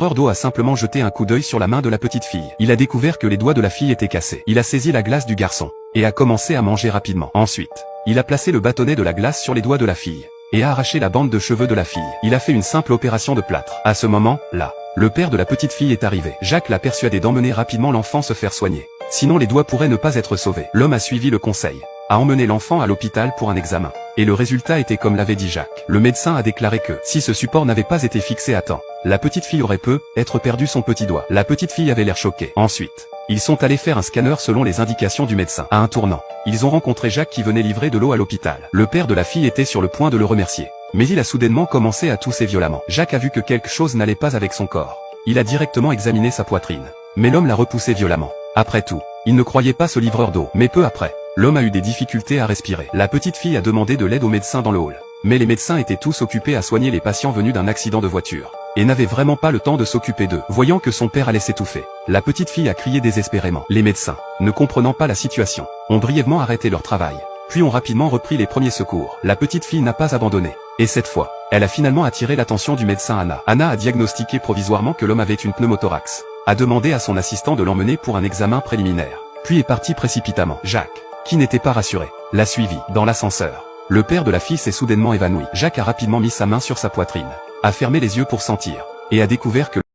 livreur d'eau a simplement jeté un coup d'œil sur la main de la petite fille. Il a découvert que les doigts de la fille étaient cassés. Il a saisi la glace du garçon et a commencé à manger rapidement. Ensuite, il a placé le bâtonnet de la glace sur les doigts de la fille et a arraché la bande de cheveux de la fille. Il a fait une simple opération de plâtre. À ce moment-là, le père de la petite fille est arrivé. Jacques l'a persuadé d'emmener rapidement l'enfant se faire soigner. Sinon les doigts pourraient ne pas être sauvés. L'homme a suivi le conseil, a emmené l'enfant à l'hôpital pour un examen. Et le résultat était comme l'avait dit Jacques. Le médecin a déclaré que, si ce support n'avait pas été fixé à temps, la petite fille aurait peut-être perdu son petit doigt. La petite fille avait l'air choquée. Ensuite, ils sont allés faire un scanner selon les indications du médecin. À un tournant, ils ont rencontré Jacques qui venait livrer de l'eau à l'hôpital. Le père de la fille était sur le point de le remercier. Mais il a soudainement commencé à tousser violemment. Jacques a vu que quelque chose n'allait pas avec son corps. Il a directement examiné sa poitrine. Mais l'homme l'a repoussé violemment. Après tout, il ne croyait pas ce livreur d'eau. Mais peu après, l'homme a eu des difficultés à respirer. La petite fille a demandé de l'aide aux médecins dans le hall. Mais les médecins étaient tous occupés à soigner les patients venus d'un accident de voiture, et n'avaient vraiment pas le temps de s'occuper d'eux. Voyant que son père allait s'étouffer, la petite fille a crié désespérément. Les médecins, ne comprenant pas la situation, ont brièvement arrêté leur travail, puis ont rapidement repris les premiers secours. La petite fille n'a pas abandonné, et cette fois, elle a finalement attiré l'attention du médecin Anna. Anna a diagnostiqué provisoirement que l'homme avait une pneumothorax, a demandé à son assistant de l'emmener pour un examen préliminaire, puis est parti précipitamment. Jacques, qui n'était pas rassuré, l'a suivi. Dans l'ascenseur, le père de la fille s'est soudainement évanoui. Jacques a rapidement mis sa main sur sa poitrine, a fermé les yeux pour sentir, et a découvert que